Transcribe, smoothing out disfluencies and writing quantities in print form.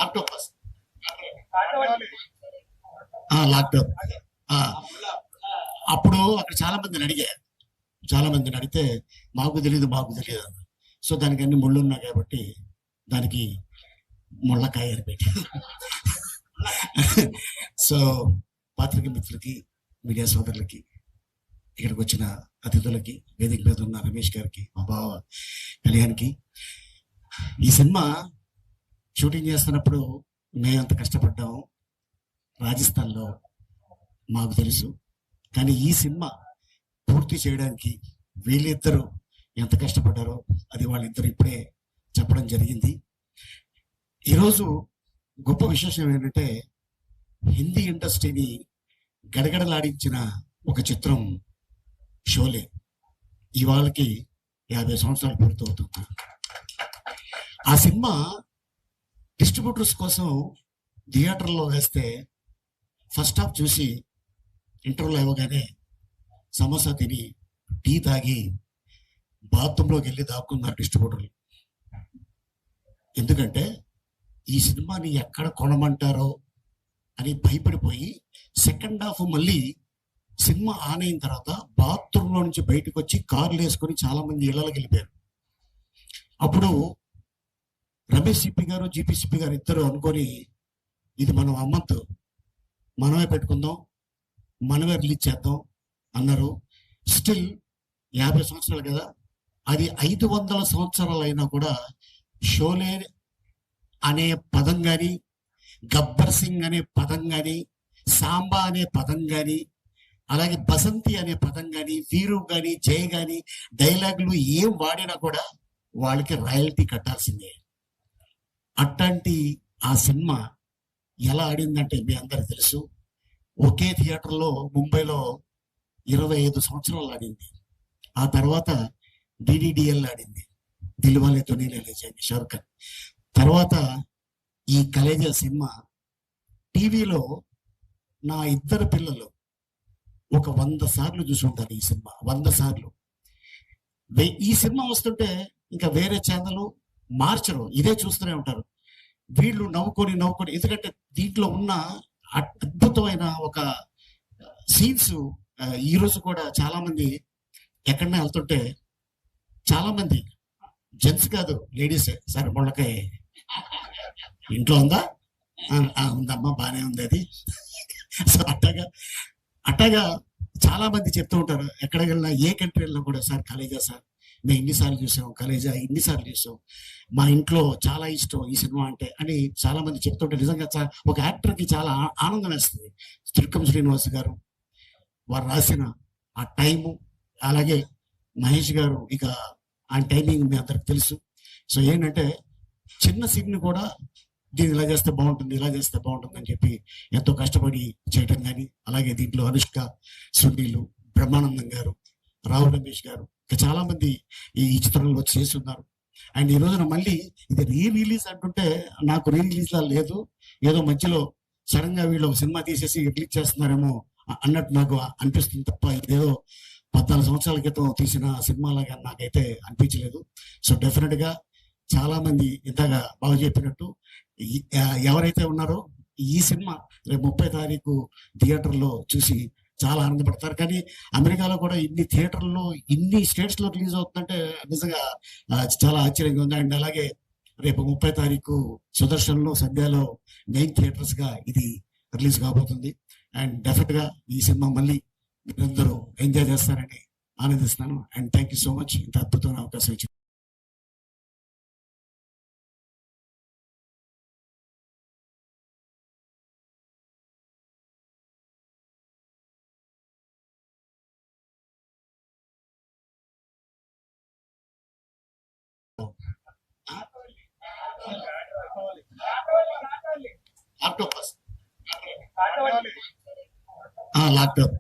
Octopus lockdown. అప్పుడు అక్కడ చాలా మందిని అడిగితే మాకు తెలియదు అన్నారు. సో దానికి అన్ని ముళ్ళు ఉన్నాయి కాబట్టి దానికి ముళ్ళకాయ అని పెట్టి సో పాత్రిక మిత్రులకి, మీడియా సోదరులకి, ఇక్కడికి వచ్చిన అతిథులకి, వేదిక మీద ఉన్న రమేష్ గారికి, మా బావ కళ్యాణ్కి, ఈ సినిమా షూటింగ్ చేస్తున్నప్పుడు మేము ఎంత కష్టపడ్డాము రాజస్థాన్లో మాకు తెలుసు. కానీ ఈ సినిమా పూర్తి చేయడానికి వీళ్ళిద్దరూ ఎంత కష్టపడ్డారో అది వాళ్ళిద్దరు ఇప్పుడే చెప్పడం జరిగింది. ఈరోజు గొప్ప విశేషం ఏంటంటే హిందీ ఇండస్ట్రీని గడగడలాడించిన ఒక చిత్రం షోలే ఇవాళకి 50 సంవత్సరాలు పూర్తవుతుంది. ఆ సినిమా డిస్ట్రిబ్యూటర్స్ కోసం థియేటర్లో వేస్తే ఫస్ట్ హాఫ్ చూసి ఇంటర్వ్యూలో ఇవ్వగానే సమోసా తిని టీ తాగి బాత్రూంలోకి వెళ్ళి దాక్కున్నారు డిస్ట్రిబ్యూటర్లు. ఎందుకంటే ఈ సినిమాని ఎక్కడ కొనమంటారో అని భయపడిపోయి సెకండ్ హాఫ్ మళ్ళీ సినిమా ఆన్ అయిన తర్వాత బాత్రూంలో నుంచి బయటకు వచ్చి కార్లు వేసుకొని చాలా మంది ఇళ్లకి వెళ్ళిపోయారు. అప్పుడు రమేష్ సిప్పి గారు, జీపీ సిప్పి గారు ఇద్దరు అనుకొని ఇది మనం అమ్మద్దు, మనమే పెట్టుకుందాం, మనమే రిలీజ్ చేద్దాం అన్నారు. స్టిల్ 50 సంవత్సరాలు కదా, అది 500 సంవత్సరాలు అయినా కూడా షోలే అనే పదం కానీ, గబ్బర్ సింగ్ అనే పదం కానీ, సాంబా అనే పదం కానీ, అలాగే బసంతి అనే పదం కానీ, వీరు కానీ, జయ కానీ డైలాగులు ఏం వాడినా కూడా వాళ్ళకి రాయల్టీ కట్టాల్సిందే. అట్లాంటి ఆ సినిమా ఎలా ఆడిందంటే మీ అందరికి తెలుసు. ఒకే థియేటర్లో ముంబైలో 25 సంవత్సరాలు ఆడింది. ఆ తర్వాత డిడిడిఎల్ ఆడింది, దిల్వాలే దునియా లే జాయేంగే, షారుఖ్ ఖాన్. తర్వాత ఈ కలేజా సినిమా టీవీలో నా ఇద్దరు పిల్లలు ఒక 100 సార్లు చూసి ఉంటారు. ఈ సినిమా 100 సార్లు. ఈ సినిమా వస్తుంటే ఇంకా వేరే ఛానల్ మార్చరు, ఇదే చూస్తూనే ఉంటారు. వీళ్ళు నవ్వుకొని ఎందుకంటే దీంట్లో ఉన్న అద్భుతమైన ఒక సీన్స్ ఈ రోజు కూడా చాలా మంది ఎక్కడనే వెళ్తుంటే చాలా మంది జెంట్స్ కాదు, లేడీసే, సార్ ముళ్ళకాయ ఇంట్లో ఉందా, ఉందమ్మా, బాగానే ఉంది అది. సో అట్టగా చాలా మంది చెప్తూ ఉంటారు. ఎక్కడికి వెళ్ళినా, ఏ కంట్రీ వెళ్ళినా కూడా, సార్ కలేజా సార్ మేము ఇన్నిసార్లు చూసాం, కలేజా ఇన్నిసార్లు చూసాం, మా ఇంట్లో చాలా ఇష్టం ఈ సినిమా అంటే అని చాలా మంది చెప్తుంటే నిజంగా ఒక యాక్టర్కి చాలా ఆనందం వేస్తుంది. త్రిక్కం శ్రీనివాస్ గారు వారు రాసిన ఆ టైము, అలాగే మహేష్ గారు ఇక ఆ టైమింగ్ మీ అందరికి తెలుసు. సో ఏంటంటే చిన్న సీన్ని కూడా దీన్ని ఇలా చేస్తే బాగుంటుంది అని చెప్పి ఎంతో కష్టపడి చేయటం కానీ, అలాగే దీంట్లో అనుష్క, సునీలు, బ్రహ్మానందం గారు, రావు రమేష్ గారు, ఇంకా చాలా మంది ఈ చిత్రంలో చేస్తున్నారు. అండ్ ఈ రోజున మళ్ళీ ఇది రిలీజ్ అంటుంటే నాకు రిలీజ్ లా లేదు, ఏదో మధ్యలో సడన్ గా వీళ్ళు సినిమా తీసేసి రిలీజ్ చేస్తున్నారేమో అన్నట్టు నాకు అనిపిస్తుంది తప్ప ఇదేదో 14 సంవత్సరాల క్రితం తీసిన సినిమాలాగా నాకైతే అనిపించలేదు. సో డెఫినెట్ గా చాలా మంది ఇంతగా బాగా చెప్పినట్టు ఎవరైతే ఉన్నారో ఈ సినిమా రేపు 30 తారీఖు థియేటర్లో చూసి చాలా ఆనందపడతారు. కానీ అమెరికాలో కూడా ఇన్ని థియేటర్లో, ఇన్ని స్టేట్స్ లో రిలీజ్ అవుతుందంటే నిజంగా చాలా ఆశ్చర్యంగా ఉంది. అండ్ అలాగే రేపు 30 తారీఖు సుదర్శన్లో, సంధ్యాలో 9 థియేటర్స్ గా ఇది రిలీజ్ కాబోతుంది. అండ్ డెఫినెట్ గా ఈ సినిమా మళ్ళీ మీరందరూ ఎంజాయ్ చేస్తారని ఆనందిస్తున్నాను. And thank you so much ఇంత అద్భుతమైన అవకాశం ఇచ్చింది. Octopus lockdown.